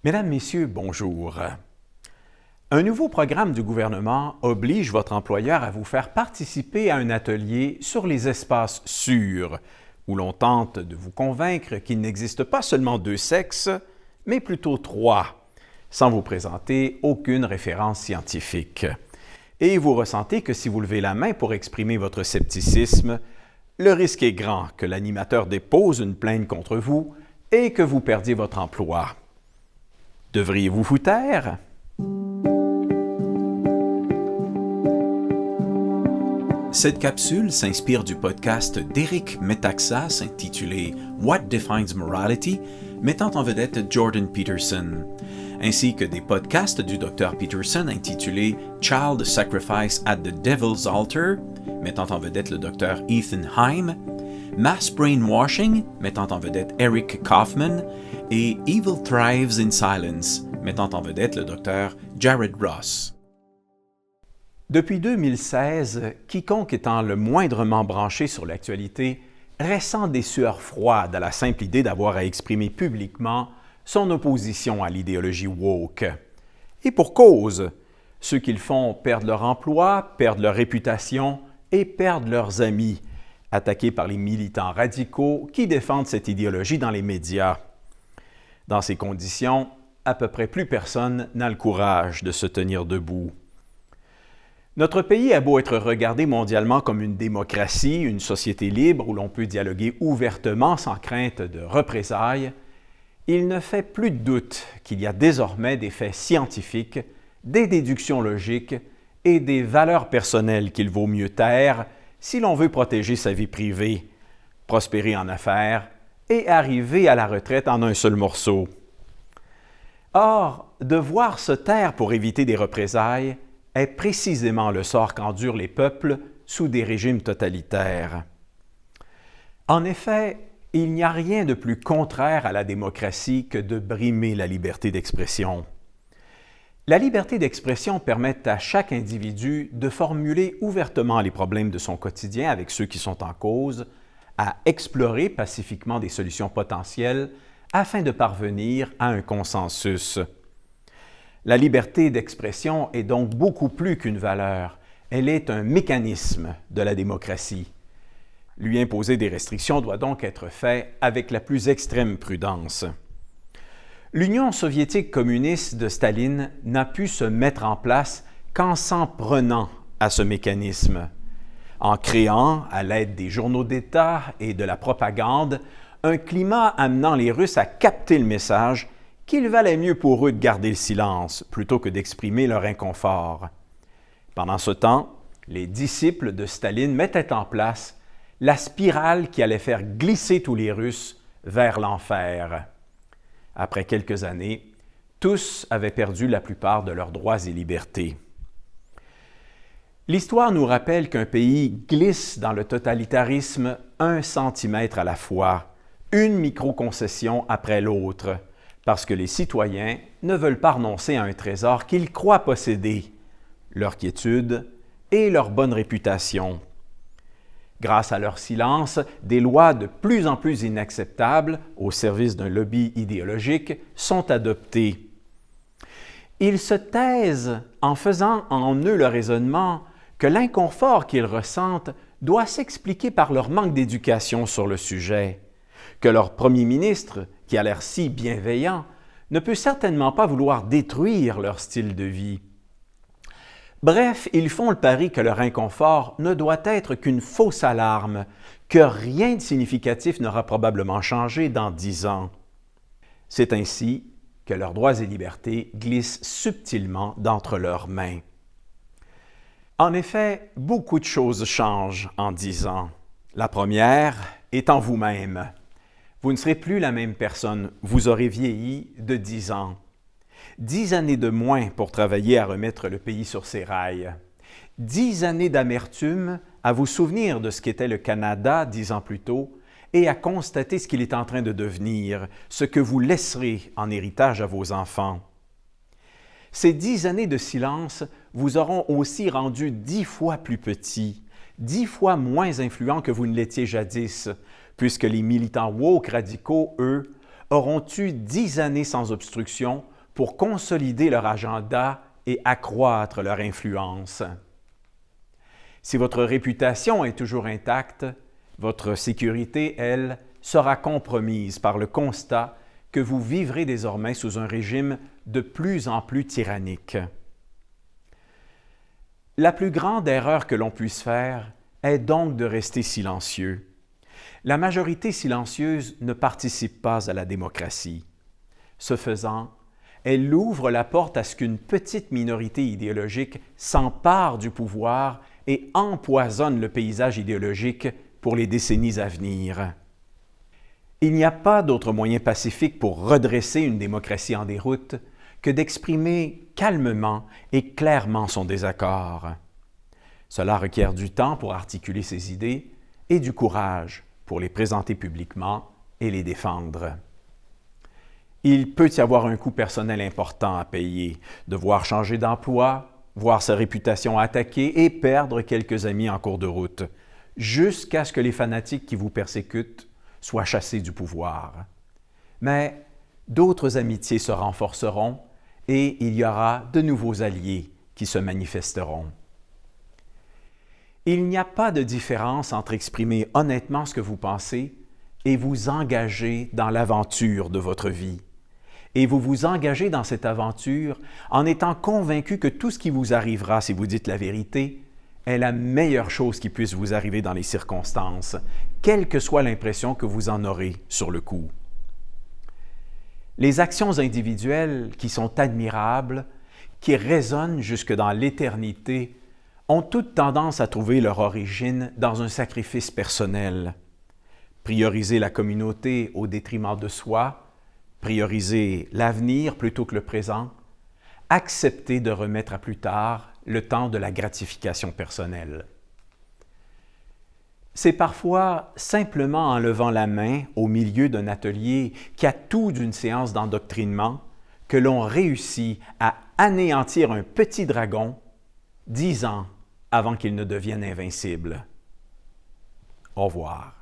Mesdames, Messieurs, bonjour. Un nouveau programme du gouvernement oblige votre employeur à vous faire participer à un atelier sur les espaces sûrs, où l'on tente de vous convaincre qu'il n'existe pas seulement deux sexes, mais plutôt trois, sans vous présenter aucune référence scientifique. Et vous ressentez que si vous levez la main pour exprimer votre scepticisme, le risque est grand que l'animateur dépose une plainte contre vous et que vous perdiez votre emploi. Devriez-vous vous taire? Cette capsule s'inspire du podcast d'Eric Metaxas intitulé What Defines Morality, mettant en vedette Jordan Peterson, ainsi que des podcasts du Dr Peterson intitulés Child Sacrifice at the Devil's Altar, mettant en vedette le Dr Ethan Heim, Mass Brainwashing, mettant en vedette Eric Kaufman, et Evil Thrives in Silence, mettant en vedette le Dr Jared Ross. Depuis 2016, quiconque étant le moindrement branché sur l'actualité ressent des sueurs froides à la simple idée d'avoir à exprimer publiquement son opposition à l'idéologie woke. Et pour cause, ceux qui le font perdent leur emploi, perdent leur réputation et perdent leurs amis, attaqués par les militants radicaux qui défendent cette idéologie dans les médias. Dans ces conditions, à peu près plus personne n'a le courage de se tenir debout. Notre pays a beau être regardé mondialement comme une démocratie, une société libre où l'on peut dialoguer ouvertement sans crainte de représailles, il ne fait plus de doute qu'il y a désormais des faits scientifiques, des déductions logiques et des valeurs personnelles qu'il vaut mieux taire si l'on veut protéger sa vie privée, prospérer en affaires et arriver à la retraite en un seul morceau. Or, devoir se taire pour éviter des représailles est précisément le sort qu'endurent les peuples sous des régimes totalitaires. En effet, il n'y a rien de plus contraire à la démocratie que de brimer la liberté d'expression. La liberté d'expression permet à chaque individu de formuler ouvertement les problèmes de son quotidien avec ceux qui sont en cause, à explorer pacifiquement des solutions potentielles afin de parvenir à un consensus. La liberté d'expression est donc beaucoup plus qu'une valeur, elle est un mécanisme de la démocratie. Lui imposer des restrictions doit donc être fait avec la plus extrême prudence. L'Union soviétique communiste de Staline n'a pu se mettre en place qu'en s'en prenant à ce mécanisme, en créant, à l'aide des journaux d'État et de la propagande, un climat amenant les Russes à capter le message qu'il valait mieux pour eux de garder le silence plutôt que d'exprimer leur inconfort. Pendant ce temps, les disciples de Staline mettaient en place la spirale qui allait faire glisser tous les Russes vers l'enfer. Après quelques années, tous avaient perdu la plupart de leurs droits et libertés. L'histoire nous rappelle qu'un pays glisse dans le totalitarisme 1 centimètre à la fois, une micro-concession après l'autre, parce que les citoyens ne veulent pas renoncer à un trésor qu'ils croient posséder, leur quiétude et leur bonne réputation. Grâce à leur silence, des lois de plus en plus inacceptables au service d'un lobby idéologique sont adoptées. Ils se taisent en faisant en eux le raisonnement que l'inconfort qu'ils ressentent doit s'expliquer par leur manque d'éducation sur le sujet, que leur premier ministre, qui a l'air si bienveillant, ne peut certainement pas vouloir détruire leur style de vie. Bref, ils font le pari que leur inconfort ne doit être qu'une fausse alarme, que rien de significatif n'aura probablement changé dans 10 ans. C'est ainsi que leurs droits et libertés glissent subtilement d'entre leurs mains. En effet, beaucoup de choses changent en 10 ans. La première étant vous-même. Vous ne serez plus la même personne, vous aurez vieilli de 10 ans. 10 années de moins pour travailler à remettre le pays sur ses rails. 10 années d'amertume à vous souvenir de ce qu'était le Canada 10 ans plus tôt et à constater ce qu'il est en train de devenir, ce que vous laisserez en héritage à vos enfants. Ces 10 années de silence vous auront aussi rendu 10 fois plus petit, 10 fois moins influent que vous ne l'étiez jadis, puisque les militants woke radicaux, eux, auront eu 10 années sans obstruction pour consolider leur agenda et accroître leur influence. Si votre réputation est toujours intacte, votre sécurité, elle, sera compromise par le constat que vous vivrez désormais sous un régime de plus en plus tyrannique. La plus grande erreur que l'on puisse faire est donc de rester silencieux. La majorité silencieuse ne participe pas à la démocratie. Ce faisant, elle ouvre la porte à ce qu'une petite minorité idéologique s'empare du pouvoir et empoisonne le paysage idéologique pour les décennies à venir. Il n'y a pas d'autre moyen pacifique pour redresser une démocratie en déroute que d'exprimer calmement et clairement son désaccord. Cela requiert du temps pour articuler ses idées et du courage pour les présenter publiquement et les défendre. Il peut y avoir un coût personnel important à payer, devoir changer d'emploi, voir sa réputation attaquée et perdre quelques amis en cours de route, jusqu'à ce que les fanatiques qui vous persécutent soient chassés du pouvoir. Mais d'autres amitiés se renforceront et il y aura de nouveaux alliés qui se manifesteront. Il n'y a pas de différence entre exprimer honnêtement ce que vous pensez et vous engager dans l'aventure de votre vie. Et vous vous engagez dans cette aventure en étant convaincu que tout ce qui vous arrivera si vous dites la vérité est la meilleure chose qui puisse vous arriver dans les circonstances, quelle que soit l'impression que vous en aurez sur le coup. Les actions individuelles qui sont admirables, qui résonnent jusque dans l'éternité, ont toute tendance à trouver leur origine dans un sacrifice personnel. Prioriser la communauté au détriment de soi, prioriser l'avenir plutôt que le présent, accepter de remettre à plus tard le temps de la gratification personnelle. C'est parfois simplement en levant la main au milieu d'un atelier qui a tout d'une séance d'endoctrinement que l'on réussit à anéantir un petit dragon 10 ans avant qu'il ne devienne invincible. Au revoir.